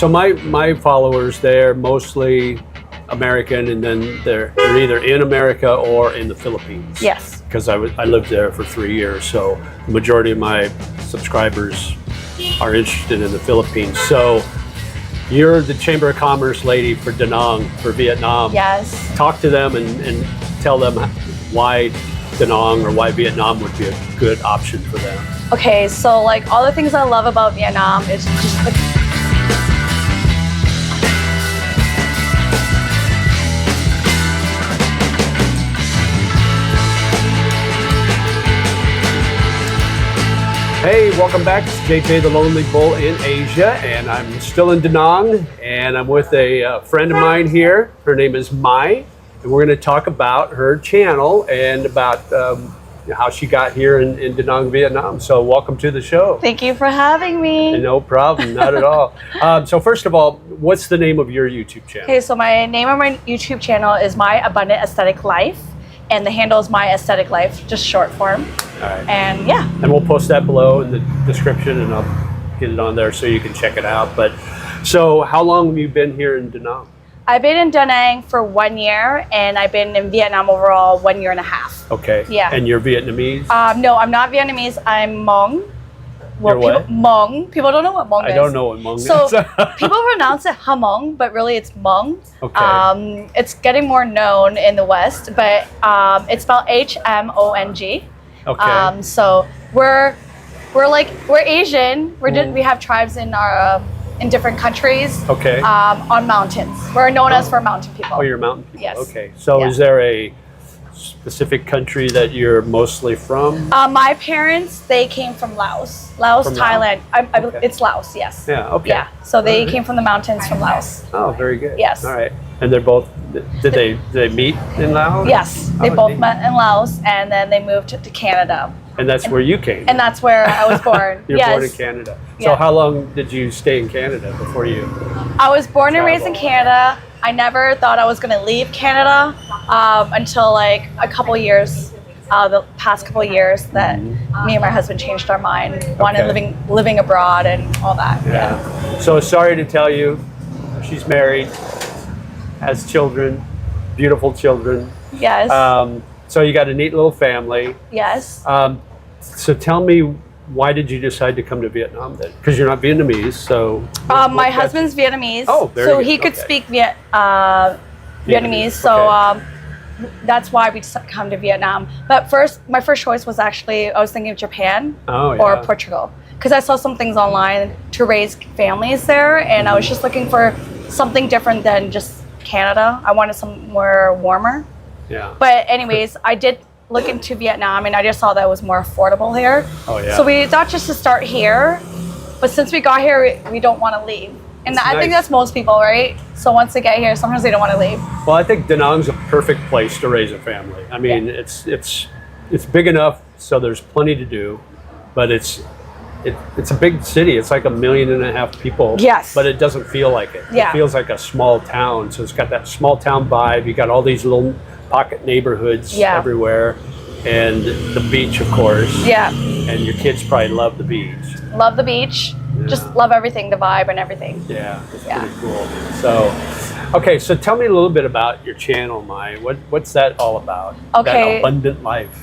So my followers, they're mostly American, and then they're either in America or in the Philippines. Yes. Because I lived there for 3 years, so the majority of my subscribers are interested in the Philippines. So you're the Chamber of Commerce lady for Da Nang, for Vietnam. Yes. Talk to them and tell them why Da Nang or why Vietnam would be a good option for them. Okay, so like all the things I love about Vietnam is just the Hey, welcome back. It's JJ the Lonely Bull in Asia, and I'm still in Da Nang, and I'm with a friend of mine here. Her name is Mai, and we're going to talk about her channel and about how she got here in Da Nang, Vietnam. So welcome to the show. Thank you for having me. No problem, not at all. So first of all, what's the name of your YouTube channel? Okay, so my name of my YouTube channel is My Abundant Aesthetic Life, and the handle is My Aesthetic Life, just short form. All right. And yeah. And we'll post that below in the description, and I'll get it on there so you can check it out. But so how long have you been here in Da Nang? I've been in Da Nang for 1 year, and I've been in Vietnam overall 1 year and a half. Okay. Yeah. And you're Vietnamese? No, I'm not Vietnamese. I'm Hmong. You're what? Hmong. People don't know what Hmong is. I don't know what Hmong is. So people pronounce it Hmong, but really it's Hmong. Okay. It's getting more known in the West, but it's spelled Hmong. Okay. So we're Asian. We have tribes in our in different countries. Okay. On mountains. We're known as for mountain people. Oh, you're mountain people. Yes. Okay. So Yeah. is there a specific country that you're mostly from? My parents, they came from Laos, From Laos? Thailand. Okay. It's Laos, yes. Yeah. Okay. Yeah. So they All right. came from the mountains from Laos. Oh, very good. Yes. All right. And they're both. Did they meet in Laos? Yes, they Oh, both neat. met in Laos, and then they moved to Canada, And that's where you came. and that's where I was born. You're yes. born in Canada. So Yeah. how long did you stay in Canada before you? I was born and raised in Travel. Canada. I never thought I was going to leave Canada until like a couple years, the past couple years that me and my husband changed our mind, wanted Okay. living abroad and all that. Yeah. So sorry to tell you, she's married, has children, beautiful children. Yes. So you got a neat little family. Yes. So tell me, why did you decide to come to Vietnam then? Because you're not Vietnamese, so. My husband's Vietnamese, Oh, very so good. he could Okay. speak Vietnamese. So that's why we decided to come to Vietnam. But my first choice was actually, I was thinking of Japan Oh, or yeah. Portugal, because I saw some things online to raise families there, and I was just looking for something different than just Canada. I wanted somewhere warmer. Yeah. But anyways, I did look into Vietnam, and I just saw that it was more affordable here. Oh, yeah. So we thought just to start here, but since we got here, we don't want to leave. And That's I think nice. that's most people, right? So once they get here, sometimes they don't want to leave. Well, I think Da Nang's a perfect place to raise a family. I mean, it's big enough so there's plenty to do, but it's a big city. It's like 1.5 million people. Yes. But it doesn't feel like it. Yeah. It feels like a small town. So it's got that small town vibe. You got all these little pocket neighborhoods Yeah. everywhere, and the beach, of course. Yeah. And your kids probably love the beach. Love the beach. Just love everything, the vibe and everything. Yeah, it's Yeah. pretty cool. So, okay, so tell me a little bit about your channel, Mai. What's that all about? Okay. That abundant life.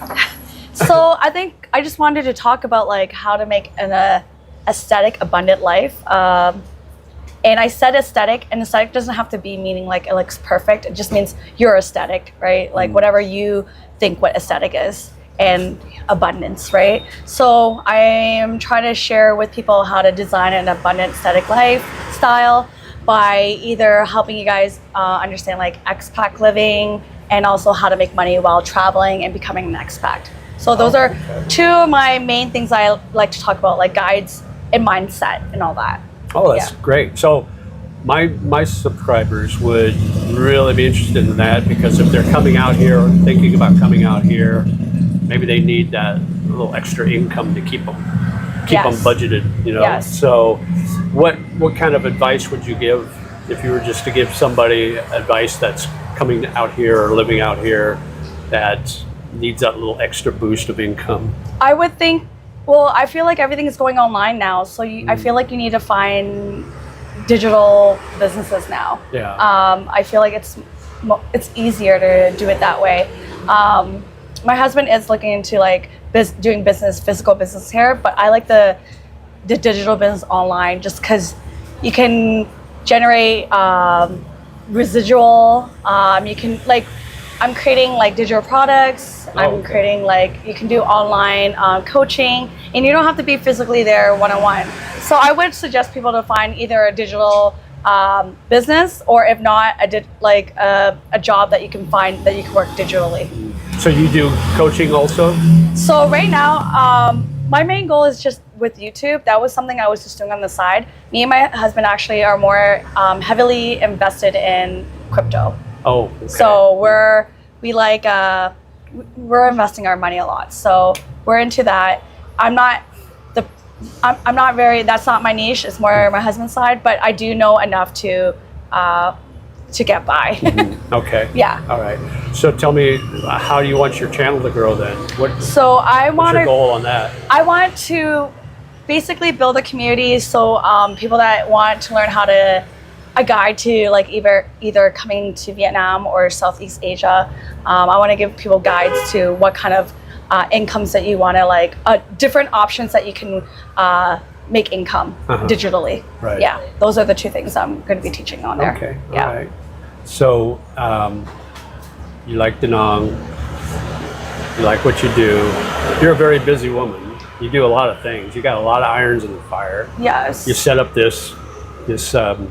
So I think I just wanted to talk about like how to make an aesthetic, abundant life. And I said aesthetic, and aesthetic doesn't have to be meaning like it looks perfect. It just means you're aesthetic, right? Like whatever you think what aesthetic is, and abundance, right? So I am trying to share with people how to design an abundant aesthetic lifestyle by either helping you guys understand like expat living, and also how to make money while traveling and becoming an expat. So those are two of my main things I like to talk about, like guides and mindset and all that. Oh, that's great. So my subscribers would really be interested in that, because if they're coming out here or thinking about coming out here, maybe they need that little extra income to keep them budgeted, you know. Yes. So what kind of advice would you give if you were just to give somebody advice that's coming out here or living out here that needs that little extra boost of income? I would think, well, I feel like everything is going online now, so I feel like you need to find digital businesses now. Yeah. I feel like it's easier to do it that way. My husband is looking into like doing physical business here, but I like the digital business online just because you can generate residual. You can like, I'm creating like digital products. I'm creating like, you can do online coaching, and you don't have to be physically there one-on-one. So I would suggest people to find either a digital business, or if not, a job that you can find that you can work digitally. So you do coaching also? So right now, my main goal is just with YouTube. That was something I was just doing on the side. Me and my husband actually are more heavily invested in crypto. Oh, okay. So we're investing our money a lot. So we're into that. I'm not very, that's not my niche. It's more my husband's side, but I do know enough to get by. Mm-hmm. Okay. Yeah. All right. So tell me, how do you want your channel to grow then? What's your goal on that? I want to basically build a community, so people that want to learn a guide to like either coming to Vietnam or Southeast Asia. I want to give people guides to what kind of incomes that you want to different options that you can make income digitally. Right. Yeah, those are the two things I'm going to be teaching on there. Okay. Yeah. All right. So you like Da Nang, you like what you do. You're a very busy woman. You do a lot of things. You got a lot of irons in the fire. Yes. You set up this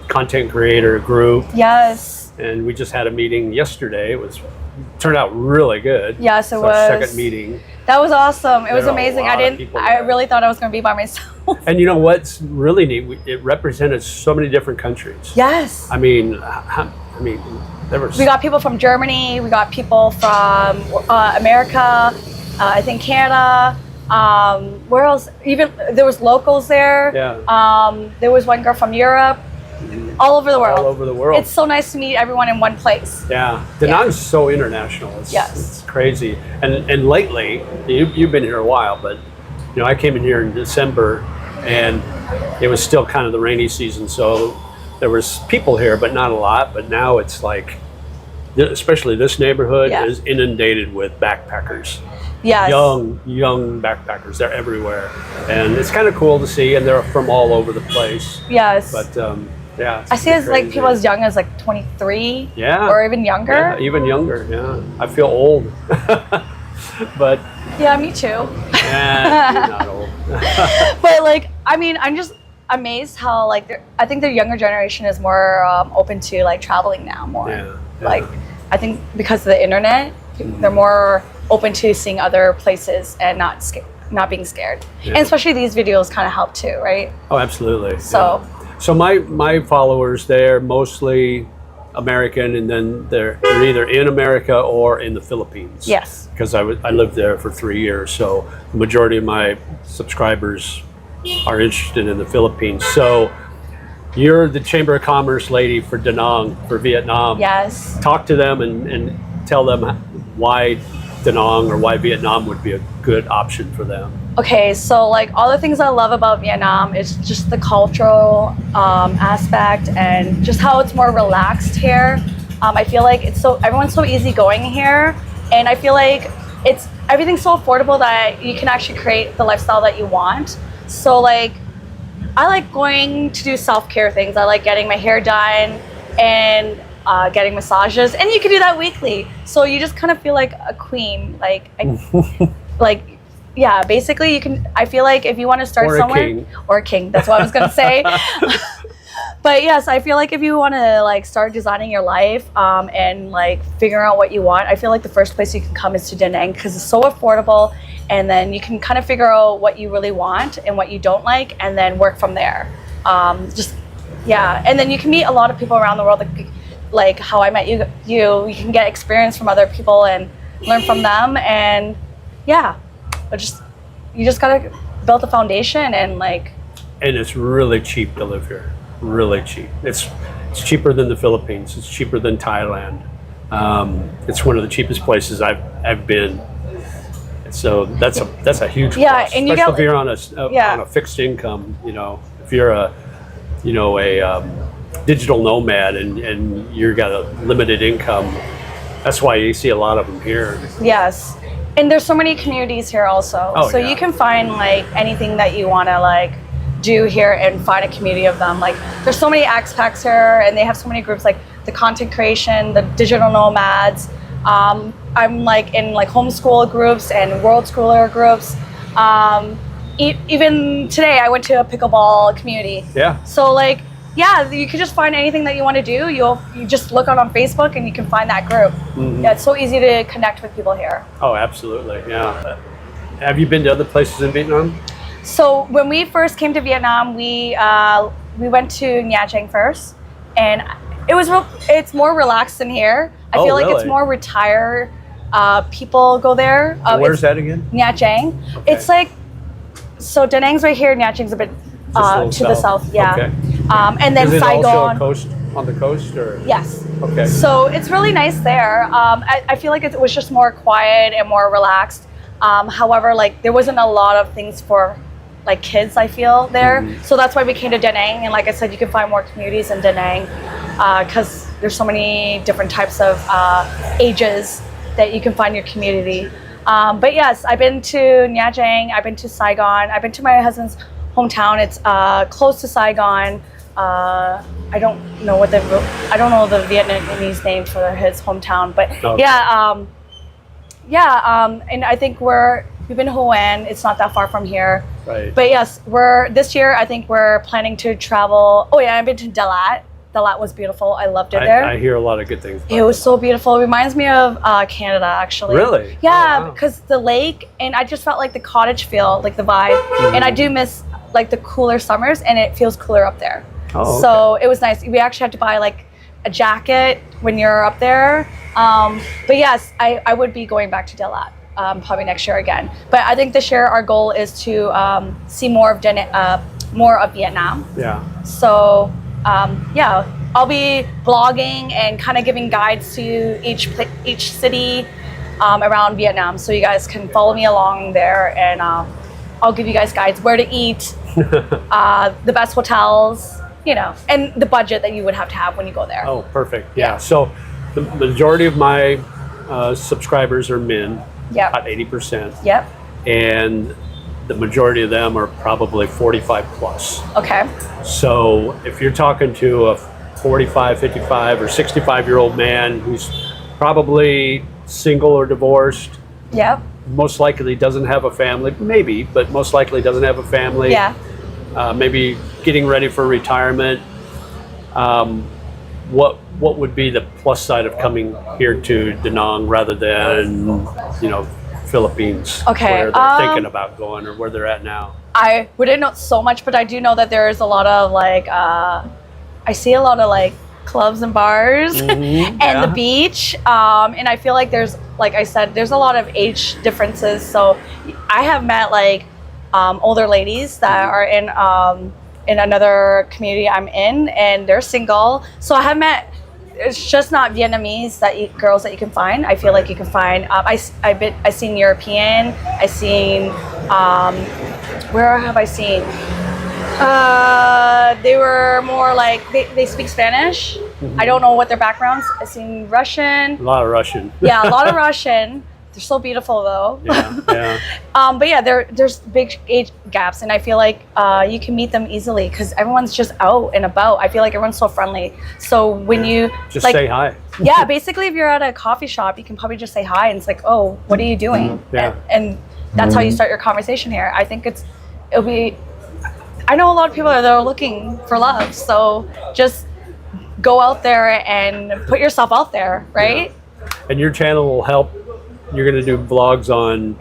content creator group. Yes. And we just had a meeting yesterday. It turned out really good. Yes, it was. was. Second meeting. That was awesome. It was amazing. I really thought I was going to be by myself. And you know what's really neat? It represented so many different countries. Yes. I mean, there were. We got people from Germany. We got people from America. I think Canada. Where else? Even there was locals there. Yeah. There was one girl from Europe. All over the world. All over the world. It's so nice to meet everyone in one place. Yeah. Da Nang's so international. It's crazy. And lately, you've been here a while, but you know, I came in here in December, and it was still kind of the rainy season, so there was people here, but not a lot. But now it's like, especially this neighborhood is inundated with backpackers. Yes. Young backpackers. They're everywhere, and it's kind of cool to see. And they're from all over the place. Yes. But yeah. I see it's like people as young as like 23. Yeah. Or even younger. Yeah, even younger. Yeah. I feel old, but. Yeah, me too. Yeah, you're not old. But like, I mean, I'm just amazed how like I think the younger generation is more open to like traveling now more. Yeah. Like, I think because of the internet, they're more open to seeing other places and not being scared. Yeah. And especially these videos kind of help too, right? Oh, absolutely. So, so my followers, they're mostly American, and then they're either in America or in the Philippines. Yes. Because I lived there for 3 years, so the majority of my subscribers are interested in the Philippines. So you're the Chamber of Commerce lady for Da Nang, for Vietnam. Yes. Talk to them and tell them why Da Nang or why Vietnam would be a good option for them. Okay, so like all the things I love about Vietnam is just the cultural aspect and just how it's more relaxed here. I feel like everyone's so easygoing here, and I feel like everything's so affordable that you can actually create the lifestyle that you want. So like, I like going to do self-care things. I like getting my hair done and getting massages, and you can do that weekly. So you just kind of feel like a queen, yeah, basically you can, I feel like if you want to start somewhere, or a king, that's what I was going to say. But yes, I feel like if you want to like start designing your life and like figure out what you want, I feel like the first place you can come is to Da Nang because it's so affordable, and then you can kind of figure out what you really want and what you don't like, and then work from there. And then you can meet a lot of people around the world, like how I met you. You can get experience from other people and learn from them, and yeah. But you just gotta build a foundation and like. And it's really cheap to live here. Really cheap. It's cheaper than the Philippines. It's cheaper than Thailand. It's one of the cheapest places I've been. So that's a huge plus. Yeah, and especially if you're on a fixed income. You know, if you're digital nomad and you've got a limited income, that's why you see a lot of them here. Yes. And there's so many communities here also. Oh, so yeah. you can find like anything that you want to like do here and find a community of them. Like there's so many expats here and they have so many groups like the content creation, the digital nomads. I'm like in like homeschool groups and world schooler groups. Even today I went to a pickleball community. Yeah. So like, yeah, you can just find anything that you want to do. You just look on Facebook and you can find that group. Mm-hmm. Yeah, it's so easy to connect with people here. Oh, absolutely. Yeah. Have you been to other places in Vietnam? So when we first came to Vietnam, we went to Nha Trang first, and it's more relaxed than here. I feel like really? it's more retired people go there. And where's that again? Nha Trang. Okay. It's like, so Da Nang's right here. Nha Trang's a bit to the south. Yeah. Okay. And then Is it Saigon. also a coast, on the coast, or? Yes. Okay. So it's really nice there. I feel like it was just more quiet and more relaxed. However, like there wasn't a lot of things for like kids, I feel there. Mm-hmm. So that's why we came to Da Nang. And like I said, you can find more communities in Da Nang because there's so many different types of ages that you can find your community. But yes, I've been to Nha Trang, I've been to Saigon, I've been to my husband's hometown. It's close to Saigon. I don't know the Vietnamese name for his hometown, but okay. And I think we've been to Hue An. It's not that far from here. Right. But yes, this year I think we're planning to travel. Oh yeah, I've been to Dalat. Dalat was beautiful. I loved it there. I hear a lot of good things about it was so beautiful. It reminds me of Canada, actually. Really? Yeah, Oh, wow. because the lake, and I just felt like the cottage feel, like the vibe. Mm-hmm. And I do miss like the cooler summers, and it feels cooler up there. Oh, So it was nice. We actually had to buy like a jacket when you're up there. But yes, I would be going back to Dalat probably next year again. But I think this year our goal is to see more of Vietnam. Yeah. So yeah, I'll be blogging and kind of giving guides to each city around Vietnam, so you guys can follow me along there, and I'll give you guys guides where to eat, the best hotels, and the budget that you would have to have when you go there. Oh, perfect. Yeah. So the majority of my subscribers are men, Yep. about 80%. Yep. And the majority of them are probably 45 plus. Okay. So if you're talking to a 45, 55, or 65-year-old man who's probably single or divorced, Yep. most likely doesn't have a family, maybe, but most likely doesn't have a family. Yeah. Maybe getting ready for retirement. What would be the plus side of coming here to Da Nang rather than, Philippines, Okay, where they're thinking about going or where they're at now? I wouldn't know so much, but I do know that there's a lot of like I see a lot of like clubs and bars Mm-hmm. and the beach, and I feel like there's, like I said, there's a lot of age differences. So I have met like older ladies that are in another community I'm in, and they're single. So I have met. It's just not Vietnamese girls that you can find. I feel like you can find. I seen European. I seen. Where have I seen? They were more like they speak Spanish. Mm-hmm. I don't know what their backgrounds. I seen Russian. A lot of Russian. Yeah, a lot of Russian. They're so beautiful though. Yeah. But yeah, there's big age gaps, and I feel like you can meet them easily because everyone's just out and about. I feel like everyone's so friendly. So when you Just like, say hi. yeah, basically if you're at a coffee shop, you can probably just say hi, and it's like, oh, what are you doing? Yeah. And that's how you start your conversation here. I think it'll be. I know a lot of people that are looking for love, so just go out there and put yourself out there, right? Yeah. And your channel will help. You're going to do vlogs on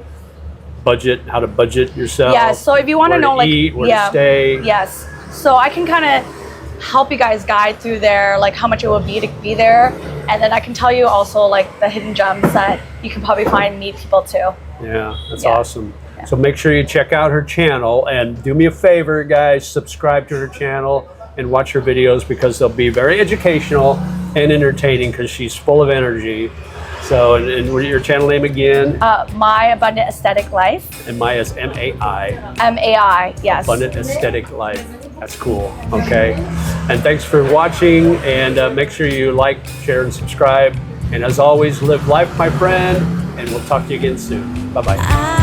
budget, how to budget yourself. Yeah, so if you want to know, like, eat, where yeah, to stay. Yes. So I can kind of help you guys guide through there, like how much it will be to be there, and then I can tell you also like the hidden gems that you can probably find, meet people too. Yeah, that's Yeah. awesome. So make sure you check out her channel, and do me a favor, guys, subscribe to her channel and watch her videos, because they'll be very educational and entertaining, because she's full of energy. So, and what your channel name again? My Abundant Aesthetic Life. And Maya is M-A-I. M-A-I, yes. Abundant Aesthetic Life. That's cool. Okay. And thanks for watching. And make sure you like, share, and subscribe. And as always, live life, my friend. And we'll talk to you again soon. Bye-bye.